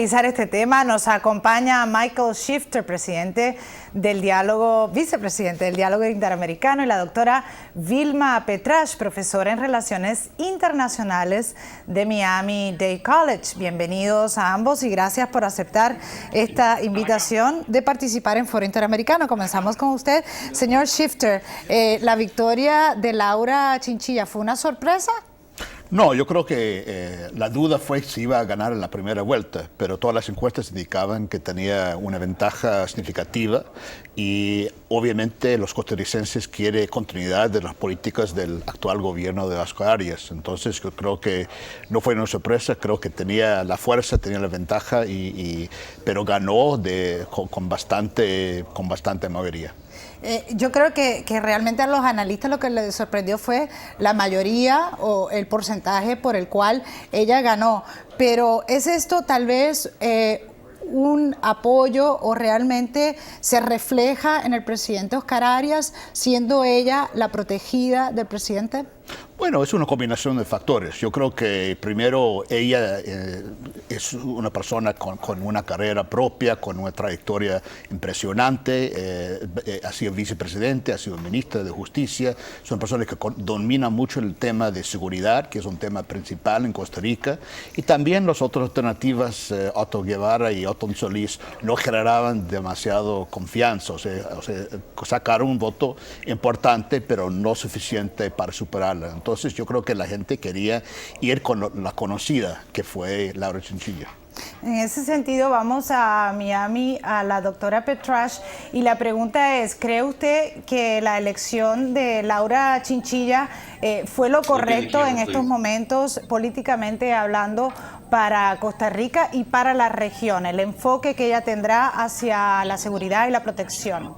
analizar este tema nos acompaña Michael Shifter, vicepresidente del Diálogo Interamericano, y la doctora Vilma Petrash, profesora en Relaciones Internacionales de Miami-Dade College. Bienvenidos a ambos y gracias por aceptar esta invitación de participar en Foro Interamericano. Comenzamos con usted, señor Shifter. ¿La victoria de Laura Chinchilla fue una sorpresa? No, yo creo que la duda fue si iba a ganar en la primera vuelta, pero todas las encuestas indicaban que tenía una ventaja significativa y obviamente los costarricenses quieren continuidad de las políticas del actual gobierno de Oscar Arias. Entonces yo creo que no fue una sorpresa, creo que tenía la fuerza, tenía la ventaja, pero ganó con bastante mayoría. Yo creo que realmente a los analistas lo que les sorprendió fue la mayoría o el porcentaje por el cual ella ganó. Pero ¿es esto tal vez un apoyo o realmente se refleja en el presidente Oscar Arias, siendo ella la protegida del presidente? Bueno, es una combinación de factores. Yo creo que primero ella es una persona con una carrera propia, con una trayectoria impresionante, ha sido vicepresidente, ha sido ministra de Justicia, es una persona que domina mucho el tema de seguridad, que es un tema principal en Costa Rica, y también las otras alternativas, Otto Guevara y Otto Solís, no generaban demasiado confianza, o sea, sacaron un voto importante, pero no suficiente para superarla. Entonces yo creo que la gente quería ir con la conocida, que fue Laura Chinchilla. En ese sentido, vamos a Miami, a la doctora Petrash, y la pregunta es, ¿cree usted que la elección de Laura Chinchilla fue lo correcto en estos momentos, políticamente hablando, para Costa Rica y para la región, el enfoque que ella tendrá hacia la seguridad y la protección?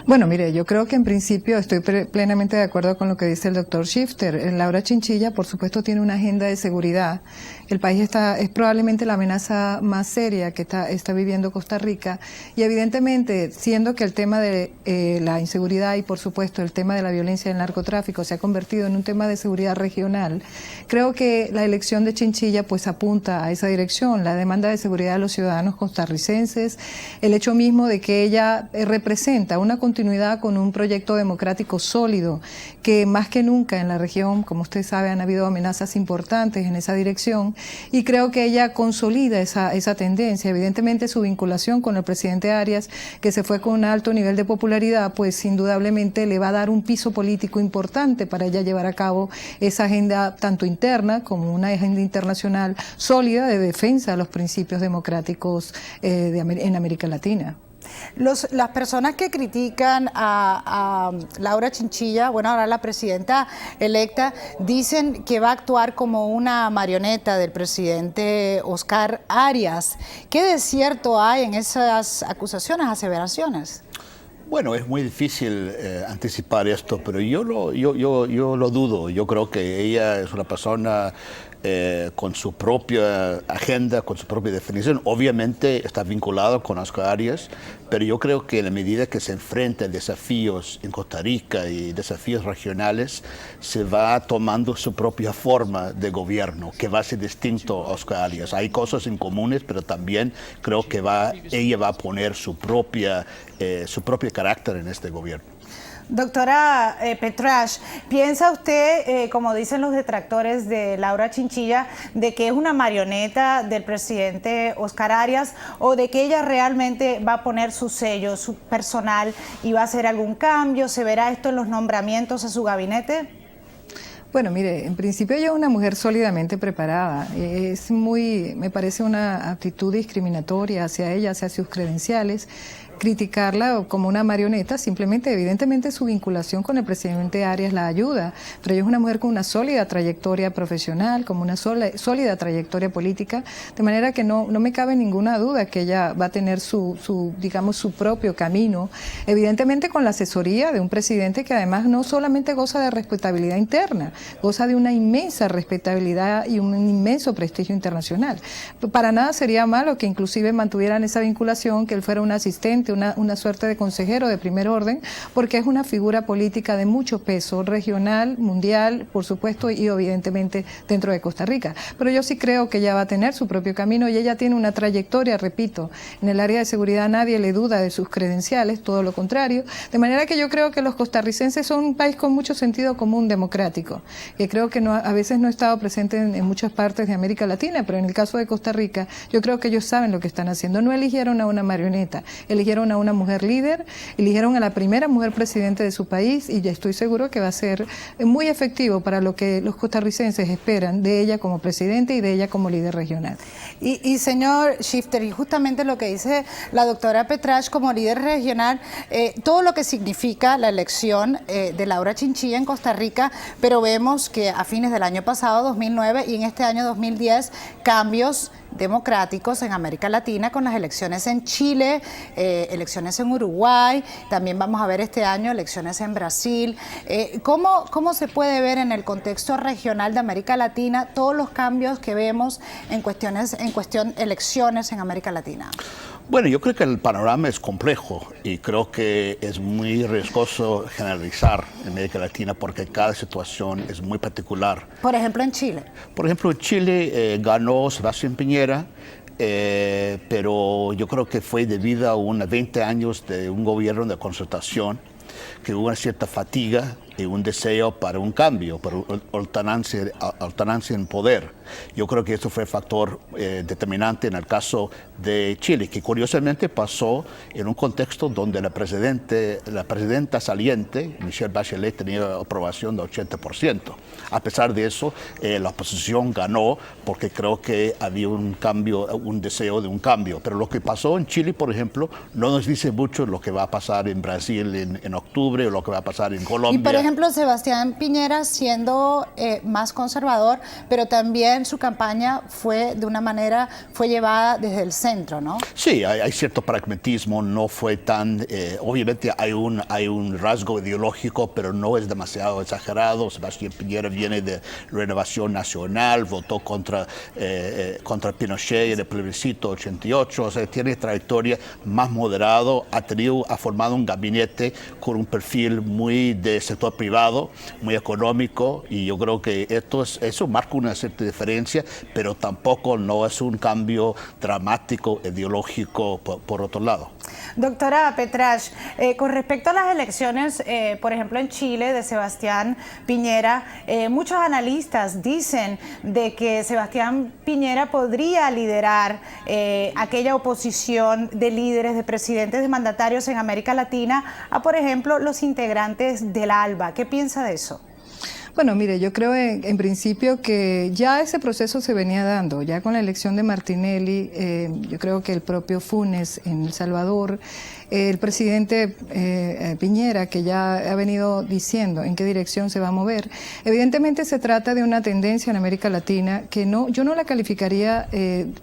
Bueno, mire, yo creo que en principio estoy plenamente de acuerdo con lo que dice el doctor Shifter. Laura Chinchilla, por supuesto, tiene una agenda de seguridad. El país es probablemente la amenaza más seria que está viviendo Costa Rica, y evidentemente, siendo que el tema de la inseguridad y, por supuesto, el tema de la violencia y el narcotráfico se ha convertido en un tema de seguridad regional, creo que la elección de Chinchilla pues apunta a esa dirección, la demanda de seguridad de los ciudadanos costarricenses, el hecho mismo de que ella representa una continuidad con un proyecto democrático sólido, que más que nunca en la región, como usted sabe, han habido amenazas importantes en esa dirección, y creo que ella consolida esa tendencia. Evidentemente su vinculación con el presidente Arias, que se fue con un alto nivel de popularidad, pues indudablemente le va a dar un piso político importante para ella llevar a cabo esa agenda tanto interna como una agenda internacional sólida de defensa de los principios democráticos en América Latina. Las personas que critican a Laura Chinchilla, bueno, ahora la presidenta electa, dicen que va a actuar como una marioneta del presidente Oscar Arias. ¿Qué de cierto hay en esas acusaciones, aseveraciones? Bueno, es muy difícil anticipar esto, pero yo lo dudo. Yo creo que ella es una persona con su propia agenda, con su propia definición. Obviamente está vinculado con Oscar Arias, pero yo creo que en la medida que se enfrenta a desafíos en Costa Rica y desafíos regionales, se va tomando su propia forma de gobierno, que va a ser distinto a Oscar Arias. Hay cosas en comunes, pero también creo que ella va a poner su propio carácter en este gobierno. Doctora Petrash, ¿piensa usted, como dicen los detractores de Laura Chinchilla, de que es una marioneta del presidente Oscar Arias o de que ella realmente va a poner su sello, su personal, y va a hacer algún cambio? ¿Se verá esto en los nombramientos a su gabinete? Bueno, mire, en principio ella es una mujer sólidamente preparada. Me parece una actitud discriminatoria hacia ella, hacia sus credenciales, criticarla como una marioneta. Simplemente, evidentemente, su vinculación con el presidente Arias la ayuda, pero ella es una mujer con una sólida trayectoria profesional, como una sólida trayectoria política, de manera que no me cabe ninguna duda que ella va a tener digamos, su propio camino, evidentemente con la asesoría de un presidente que además no solamente goza de respetabilidad interna, goza de una inmensa respetabilidad y un inmenso prestigio internacional. Para nada sería malo que inclusive mantuvieran esa vinculación, que él fuera un asistente presidente, una suerte de consejero de primer orden, porque es una figura política de mucho peso, regional, mundial, por supuesto, y evidentemente dentro de Costa Rica. Pero yo sí creo que ella va a tener su propio camino y ella tiene una trayectoria, repito, en el área de seguridad nadie le duda de sus credenciales, todo lo contrario, de manera que yo creo que los costarricenses son un país con mucho sentido común democrático, que creo que a veces no ha estado presente en muchas partes de América Latina, pero en el caso de Costa Rica, yo creo que ellos saben lo que están haciendo. No eligieron a una marioneta, eligieron a una mujer líder, eligieron a la primera mujer presidente de su país y ya estoy seguro que va a ser muy efectivo para lo que los costarricenses esperan de ella como presidente y de ella como líder regional. Y señor Shifter, y justamente lo que dice la doctora Petrasch como líder regional, todo lo que significa la elección de Laura Chinchilla en Costa Rica, pero vemos que a fines del año pasado, 2009, y en este año 2010, cambios democráticos en América Latina con las elecciones en Chile, elecciones en Uruguay, también vamos a ver este año elecciones en Brasil. ¿Cómo se puede ver en el contexto regional de América Latina todos los cambios que vemos en cuestión elecciones en América Latina? Bueno, yo creo que el panorama es complejo y creo que es muy riesgoso generalizar en América Latina porque cada situación es muy particular. Por ejemplo, en Chile. Por ejemplo, en Chile ganó Sebastián Piñera, pero yo creo que fue debido a unos 20 años de un gobierno de concertación, que hubo una cierta fatiga y un deseo para un cambio, para alternancia en poder. Yo creo que eso fue factor determinante en el caso de Chile, que curiosamente pasó en un contexto donde la presidenta saliente, Michelle Bachelet, tenía aprobación de 80%. A pesar de eso, la oposición ganó porque creo que había un cambio, un deseo de un cambio. Pero lo que pasó en Chile, por ejemplo, no nos dice mucho lo que va a pasar en Brasil en octubre o lo que va a pasar en Colombia. Y por ejemplo, Sebastián Piñera siendo más conservador, pero también su campaña fue llevada desde el centro, ¿no? Sí, hay cierto pragmatismo, no fue tan, obviamente hay un rasgo ideológico, pero no es demasiado exagerado. Sebastián Piñera viene de Renovación Nacional, votó contra Pinochet en el plebiscito 88, o sea, tiene trayectoria más moderado, ha formado un gabinete con un perfil muy de sector privado, muy económico, y yo creo que eso marca una cierta diferencia, pero tampoco no es un cambio dramático, ideológico por otro lado. Doctora Petrasch, con respecto a las elecciones, por ejemplo en Chile, de Sebastián Piñera, muchos analistas dicen de que Sebastián Piñera podría liderar aquella oposición de líderes, de presidentes, de mandatarios en América Latina a, por ejemplo, los integrantes del ALBA. ¿Qué piensa de eso? Bueno, mire, yo creo en principio que ya ese proceso se venía dando, ya con la elección de Martinelli, yo creo que el propio Funes en El Salvador, el presidente Piñera, que ya ha venido diciendo en qué dirección se va a mover. Evidentemente se trata de una tendencia en América Latina que yo no la calificaría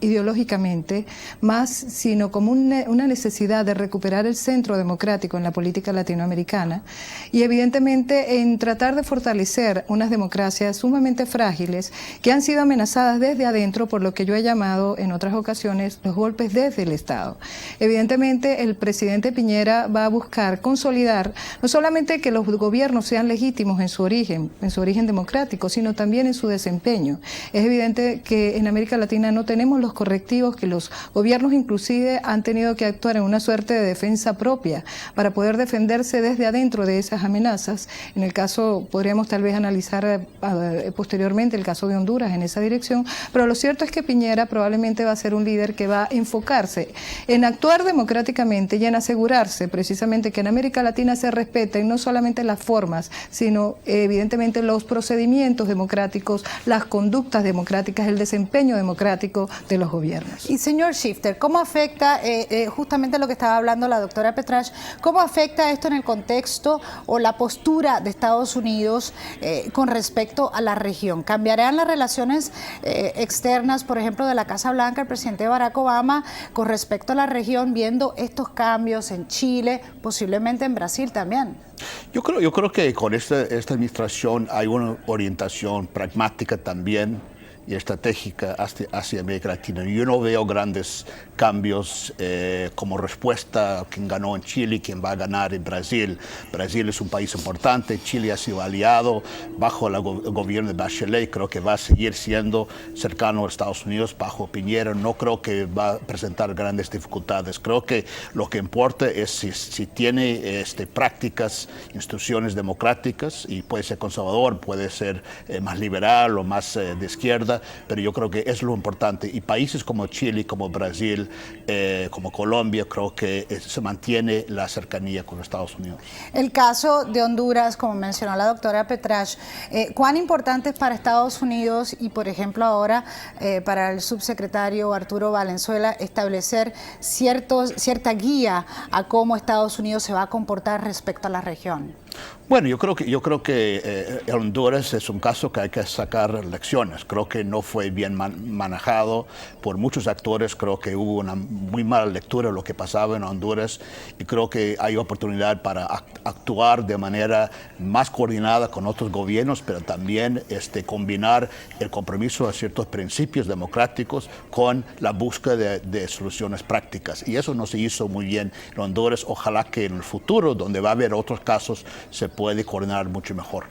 ideológicamente más, sino como una necesidad de recuperar el centro democrático en la política latinoamericana y evidentemente en tratar de fortalecer unas democracias sumamente frágiles que han sido amenazadas desde adentro por lo que yo he llamado en otras ocasiones los golpes desde el Estado. Evidentemente el presidente Piñera va a buscar consolidar no solamente que los gobiernos sean legítimos en su origen democrático, sino también en su desempeño. Es evidente que en América Latina no tenemos los correctivos, que los gobiernos inclusive han tenido que actuar en una suerte de defensa propia para poder defenderse desde adentro de esas amenazas. En el caso, podríamos tal vez analizar posteriormente el caso de Honduras en esa dirección, pero lo cierto es que Piñera probablemente va a ser un líder que va a enfocarse en actuar democráticamente y en asegurarse precisamente que en América Latina se respeten no solamente las formas, sino evidentemente los procedimientos democráticos, las conductas democráticas, el desempeño democrático de los gobiernos. Y señor Shifter, ¿cómo afecta, justamente lo que estaba hablando la doctora Petrasch, cómo afecta esto en el contexto o la postura de Estados Unidos con respecto a la región? ¿Cambiarán las relaciones externas, por ejemplo, de la Casa Blanca, el presidente Barack Obama, con respecto a la región, viendo estos cambios en Chile, posiblemente en Brasil también? Yo creo que con esta administración hay una orientación pragmática también y estratégica hacia América Latina. Yo no veo grandes cambios como respuesta a quien ganó en Chile y quien va a ganar en Brasil. Brasil es un país importante, Chile ha sido aliado bajo el gobierno de Bachelet, creo que va a seguir siendo cercano a Estados Unidos bajo Piñera. No creo que va a presentar grandes dificultades. Creo que lo que importa es si tiene prácticas, instituciones democráticas, y puede ser conservador, puede ser más liberal o más de izquierda, pero yo creo que es lo importante. Y países como Chile, como Brasil, como Colombia, creo que se mantiene la cercanía con Estados Unidos. El caso de Honduras, como mencionó la doctora Petrasch, ¿cuán importante es para Estados Unidos y, por ejemplo, ahora para el subsecretario Arturo Valenzuela establecer cierta guía a cómo Estados Unidos se va a comportar respecto a la región? Bueno, yo creo que Honduras es un caso que hay que sacar lecciones. Creo que no fue bien manejado por muchos actores. Creo que hubo una muy mala lectura de lo que pasaba en Honduras y creo que hay oportunidad para actuar de manera más coordinada con otros gobiernos, pero también combinar el compromiso a ciertos principios democráticos con la búsqueda de soluciones prácticas. Y eso no se hizo muy bien en Honduras. Ojalá que en el futuro, donde va a haber otros casos, se puede coordinar mucho mejor.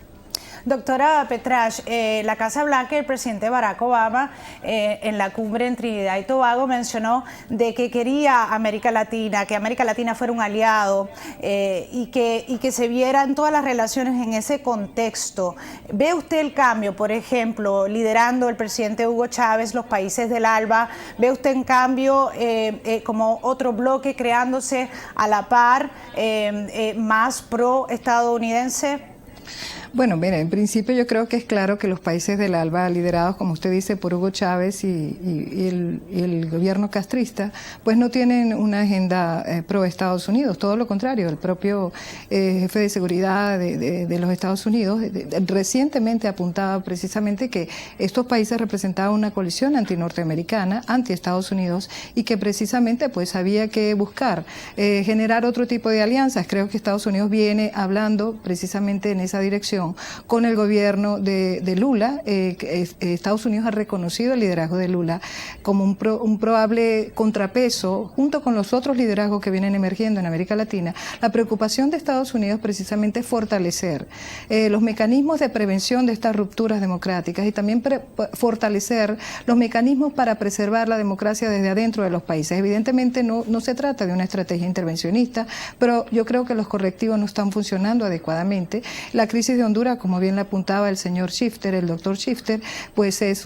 Doctora Petrasch, la Casa Blanca y el presidente Barack Obama en la cumbre en Trinidad y Tobago mencionó de que quería América Latina, que América Latina fuera un aliado y que se vieran todas las relaciones en ese contexto. ¿Ve usted el cambio, por ejemplo, liderando el presidente Hugo Chávez los países del ALBA? ¿Ve usted en cambio como otro bloque creándose a la par, más pro-estadounidense? Bueno, mira, en principio yo creo que es claro que los países del ALBA, liderados, como usted dice, por Hugo Chávez y el gobierno castrista, pues no tienen una agenda pro Estados Unidos, todo lo contrario. El propio jefe de seguridad de los Estados Unidos recientemente apuntaba precisamente que estos países representaban una coalición antinorteamericana, anti-Estados Unidos, y que precisamente pues había que buscar generar otro tipo de alianzas. Creo que Estados Unidos viene hablando precisamente en esa dirección con el gobierno de Lula. Estados Unidos ha reconocido el liderazgo de Lula como un probable contrapeso, junto con los otros liderazgos que vienen emergiendo en América Latina. La preocupación de Estados Unidos precisamente es fortalecer los mecanismos de prevención de estas rupturas democráticas y también fortalecer los mecanismos para preservar la democracia desde adentro de los países. Evidentemente no se trata de una estrategia intervencionista, pero yo creo que los correctivos no están funcionando adecuadamente. La crisis de Honduras, como bien le apuntaba el señor Shifter, el doctor Shifter, pues es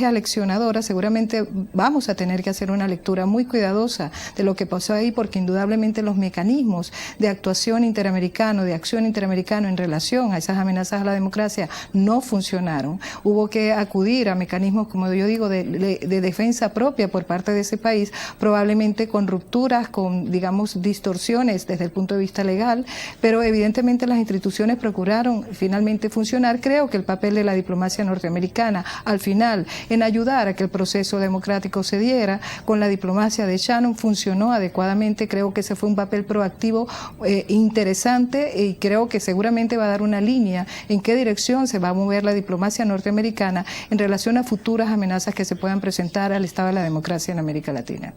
aleccionadora. Seguramente vamos a tener que hacer una lectura muy cuidadosa de lo que pasó ahí, porque indudablemente los mecanismos de actuación interamericano, de acción interamericano en relación a esas amenazas a la democracia no funcionaron. Hubo que acudir a mecanismos, como yo digo, de defensa propia por parte de ese país, probablemente con rupturas, con, digamos, distorsiones desde el punto de vista legal, pero evidentemente las instituciones procuraron finalmente funcionar. Creo que el papel de la diplomacia norteamericana al final en ayudar a que el proceso democrático se diera con la diplomacia de Shannon funcionó adecuadamente. Creo que ese fue un papel proactivo interesante y creo que seguramente va a dar una línea en qué dirección se va a mover la diplomacia norteamericana en relación a futuras amenazas que se puedan presentar al estado de la democracia en América Latina.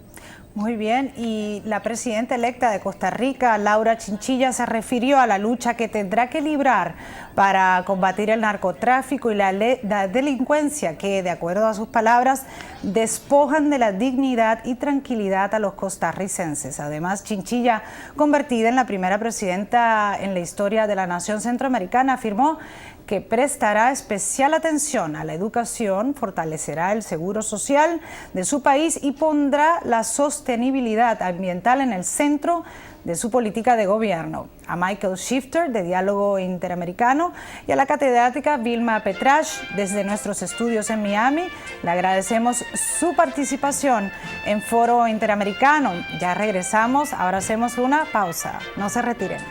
Muy bien, y la presidenta electa de Costa Rica, Laura Chinchilla, se refirió a la lucha que tendrá que librar para combatir el narcotráfico y la delincuencia que, de acuerdo a sus palabras, despojan de la dignidad y tranquilidad a los costarricenses. Además, Chinchilla, convertida en la primera presidenta en la historia de la nación centroamericana, afirmó que prestará especial atención a la educación, fortalecerá el seguro social de su país y pondrá la sostenibilidad ambiental en el centro de su política de gobierno. A Michael Shifter, de Diálogo Interamericano, y a la catedrática Vilma Petrasch, desde nuestros estudios en Miami, le agradecemos su participación en Foro Interamericano. Ya regresamos, ahora hacemos una pausa. No se retiren.